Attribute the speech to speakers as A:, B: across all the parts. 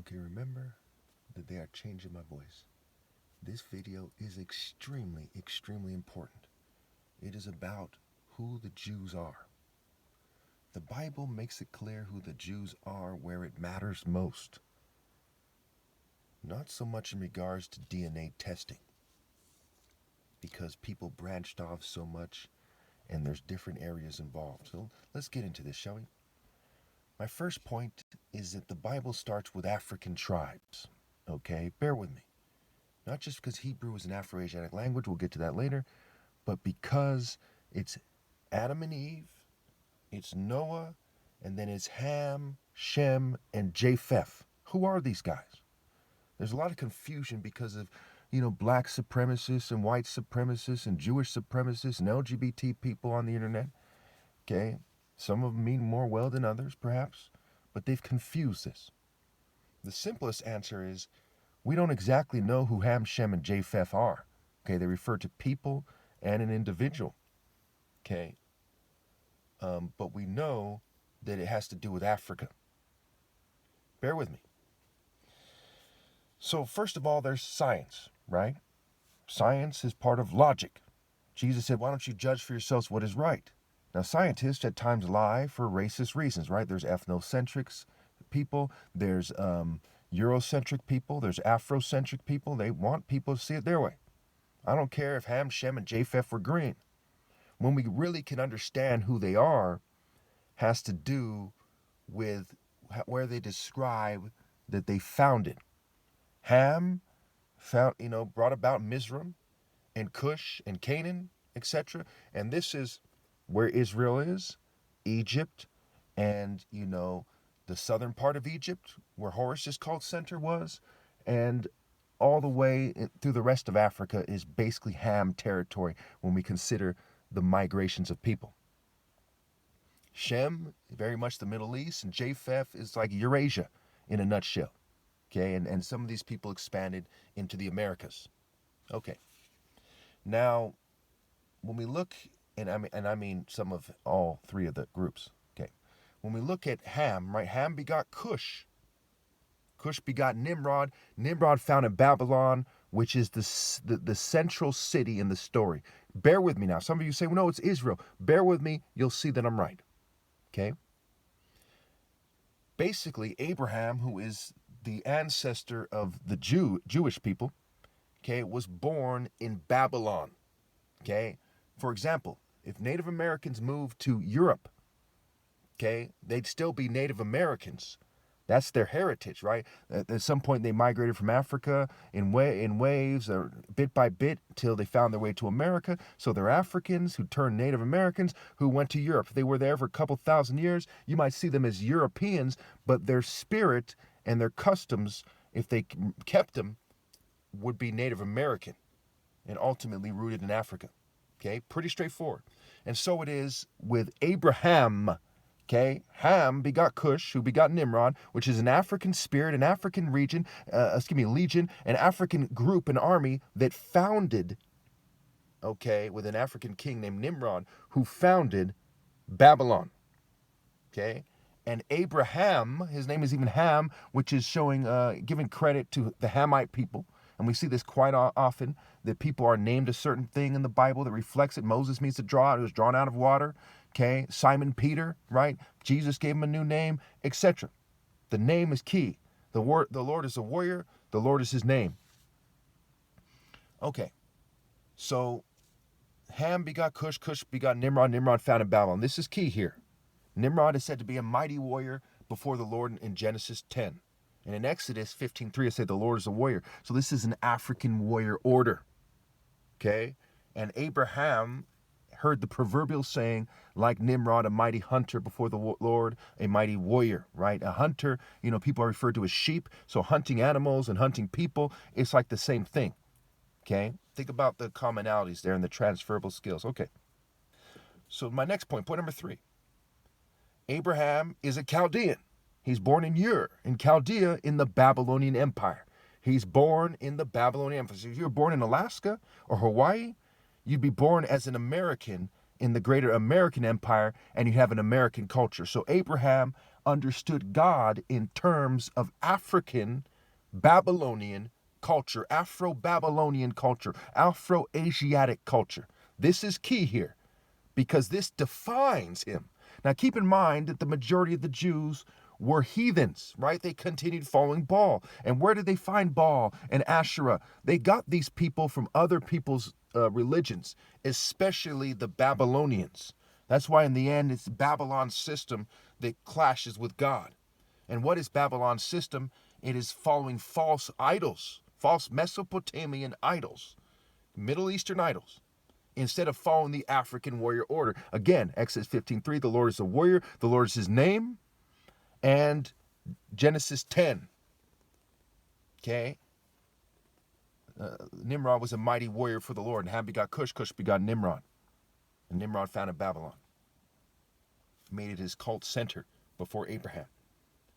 A: Okay, remember that they are changing my voice. This video is extremely, extremely important. It is about who the Jews are. The Bible makes it clear who the Jews are where it matters most. Not so much in regards to DNA testing, because people branched off so much and there's different areas involved. So let's get into this, shall we? My first point is that the Bible starts with African tribes. Okay, bear with me. Not just because Hebrew is an Afro-Asiatic language, we'll get to that later, but because it's Adam and Eve, it's Noah, and then it's Ham, Shem, and Japheth. Who are these guys? There's a lot of confusion because of, black supremacists and white supremacists and Jewish supremacists and LGBT people on the internet. Okay? Some of them mean more well than others, perhaps, but they've confused this. The simplest answer is we don't exactly know who Ham, Shem, and Japheth are. Okay? They refer to people and an individual. Okay? But we know that it has to do with Africa. Bear with me. So first of all, there's science, right? Science is part of logic. Jesus said, why don't you judge for yourselves what is right? Now, scientists at times lie for racist reasons, right? There's ethnocentric people, there's Eurocentric people, there's Afrocentric people. They want people to see it their way. I don't care if Ham, Shem, and Japheth were green. When we really can understand who they are, has to do with where they describe that they founded. Ham brought about Mizraim and Cush and Canaan, etc. And this is where Israel is, Egypt, and, the southern part of Egypt, where Horus' cult center was, and all the way through the rest of Africa is basically Ham territory when we consider the migrations of people. Shem, very much the Middle East, and Japheth is like Eurasia in a nutshell. Okay, and some of these people expanded into the Americas. Okay. Now, when we look, and I mean some of all three of the groups. Okay. When we look at Ham, right? Ham begot Cush. Cush begot Nimrod. Nimrod founded Babylon, which is the central city in the story. Bear with me now. Some of you say, well, no, it's Israel. Bear with me. You'll see that I'm right. Okay. Basically, Abraham, who is the ancestor of the Jewish people, okay, was born in Babylon. Okay. For example, if Native Americans moved to Europe, okay, they'd still be Native Americans. That's their heritage, right? At some point, they migrated from Africa in waves, or bit by bit, till they found their way to America. So they're Africans who turned Native Americans who went to Europe. If they were there for a couple thousand years, you might see them as Europeans, but their spirit and their customs, if they kept them, would be Native American and ultimately rooted in Africa. Okay, pretty straightforward. And so it is with Abraham. Okay, Ham begot Cush, who begot Nimrod, which is an African spirit, an African legion, an African group, an army that founded, okay, with an African king named Nimrod, who founded Babylon. Okay, and Abraham, his name is even Ham, which is showing, giving credit to the Hamite people. And we see this quite often, that people are named a certain thing in the Bible that reflects it. Moses means to draw out. It was drawn out of water. Okay, Simon Peter, right? Jesus gave him a new name, etc. The name is key. The Lord is a warrior. The Lord is his name. Okay, so Ham begot Cush, Cush begot Nimrod, Nimrod founded Babylon. This is key here. Nimrod is said to be a mighty warrior before the Lord in Genesis 10. And in Exodus 15:3, it said the Lord is a warrior. So this is an African warrior order. Okay? And Abraham heard the proverbial saying, like Nimrod, a mighty hunter before the Lord, a mighty warrior, right? A hunter, people are referred to as sheep. So hunting animals and hunting people, it's like the same thing. Okay? Think about the commonalities there and the transferable skills. Okay. So my next point number 3. Abraham is a Chaldean. He's born in Ur, in Chaldea, in the Babylonian Empire. He's born in the Babylonian Empire. So if you were born in Alaska or Hawaii, you'd be born as an American in the greater American Empire, and you have an American culture. So Abraham understood God in terms of African Babylonian culture, Afro-Babylonian culture, Afro-Asiatic culture. This is key here because this defines him. Now keep in mind that the majority of the Jews were heathens, right? They continued following Baal. And where did they find Baal and Asherah? They got these people from other people's religions, especially the Babylonians. That's why in the end it's Babylon's system that clashes with God. And what is Babylon's system? It is following false idols, false Mesopotamian idols, Middle Eastern idols, instead of following the African warrior order. Again, Exodus 15:3, the Lord is a warrior, the Lord is his name, and Genesis 10. Okay? Nimrod was a mighty warrior for the Lord, and Ham begot Cush, Cush begot Nimrod. And Nimrod founded Babylon. Made it his cult center before Abraham.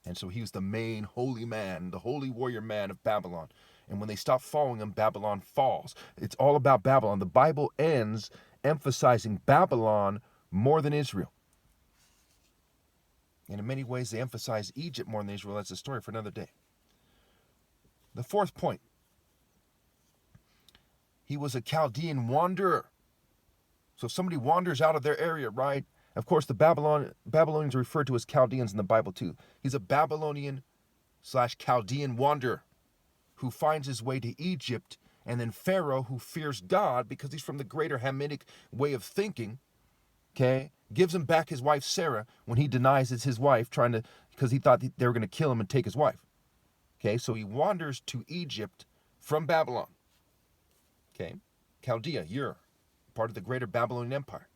A: And so he was the main holy man, the holy warrior man of Babylon. And when they stop following him, Babylon falls. It's all about Babylon. The Bible ends emphasizing Babylon more than Israel. And in many ways, they emphasize Egypt more than Israel. That's a story for another day. The fourth point. He was a Chaldean wanderer. So if somebody wanders out of their area, right? Of course, the Babylonians are referred to as Chaldeans in the Bible too. He's a Babylonian/Chaldean wanderer who finds his way to Egypt, and then Pharaoh, who fears God because he's from the greater Hamitic way of thinking, okay, gives him back his wife Sarah when he denies it's his wife, because he thought they were going to kill him and take his wife. Okay, so he wanders to Egypt from Babylon. Okay, Chaldea, Ur, part of the greater Babylonian Empire.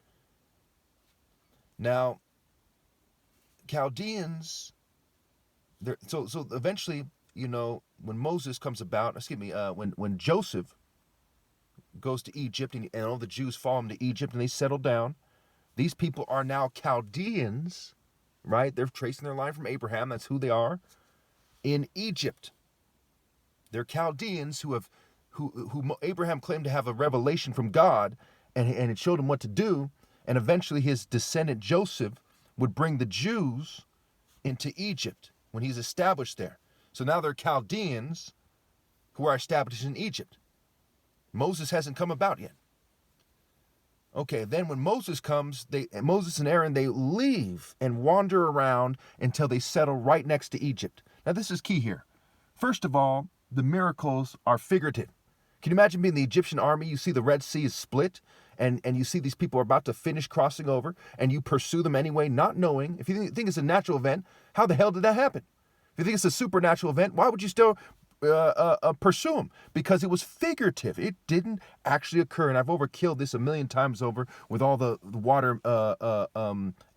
A: Now, Chaldeans, so eventually, when Moses comes about, when Joseph goes to Egypt and all the Jews follow him to Egypt and they settle down, these people are now Chaldeans, right? They're tracing their line from Abraham. That's who they are in Egypt. They're Chaldeans who Abraham claimed to have a revelation from God, and it showed him what to do. And eventually his descendant Joseph would bring the Jews into Egypt when he's established there. So now they're Chaldeans who are established in Egypt. Moses hasn't come about yet. Okay, then when Moses comes, Moses and Aaron, they leave and wander around until they settle right next to Egypt. Now this is key here. First of all, the miracles are figurative. Can you imagine being the Egyptian army? You see the Red Sea is split, and you see these people are about to finish crossing over, and you pursue them anyway, not knowing. If you think it's a natural event, how the hell did that happen? If you think it's a supernatural event, why would you still pursue them? Because it was figurative. It didn't actually occur, and I've overkilled this a million times over with all the water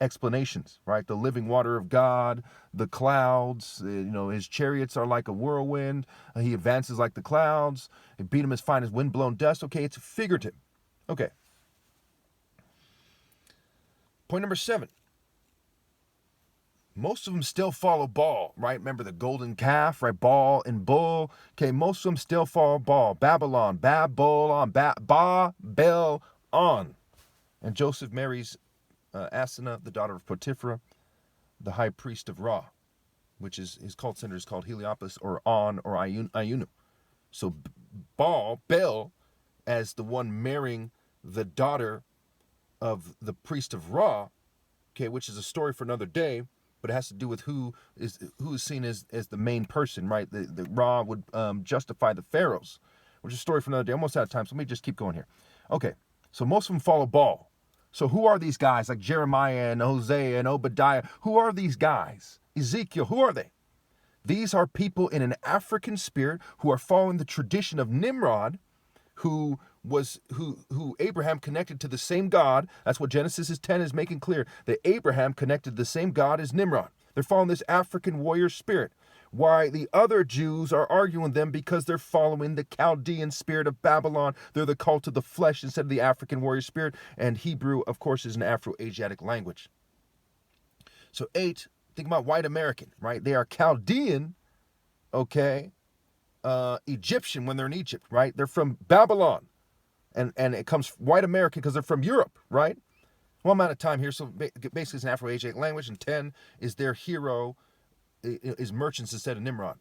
A: explanations, right? The living water of God, the clouds, his chariots are like a whirlwind. He advances like the clouds. He beat him as fine as wind-blown dust. Okay, it's figurative. Okay. Point number 7. Most of them still follow Baal, right? Remember the golden calf, right? Baal and bull. Okay, most of them still follow Baal. Babylon, Babel-on. And Joseph marries Asenath, the daughter of Potiphar, the high priest of Ra, which is his cult center is called Heliopolis or On or Ayunu. So Baal, as the one marrying the daughter of the priest of Ra, okay, which is a story for another day, but it has to do with who is seen as the main person, right? The Ra would justify the pharaohs, which is a story for another day. Almost out of time, so let me just keep going here. Okay, so most of them follow Baal. So who are these guys like Jeremiah and Hosea and Obadiah? Who are these guys? Ezekiel, who are they? These are people in an African spirit who are following the tradition of Nimrod, who Abraham connected to the same God. That's what Genesis 10 is making clear, that Abraham connected the same God as Nimrod. They're following this African warrior spirit. Why the other Jews are arguing with them because they're following the Chaldean spirit of Babylon. They're the cult of the flesh instead of the African warrior spirit. And Hebrew, of course, is an Afro-Asiatic language. So 8, think about white American, right? They are Chaldean, okay, Egyptian when they're in Egypt, right? They're from Babylon. And it comes white American because they're from Europe, right? Well, I'm out of time here. So basically, it's an Afro-Asiatic language, and 10 is their hero is merchants instead of Nimrod.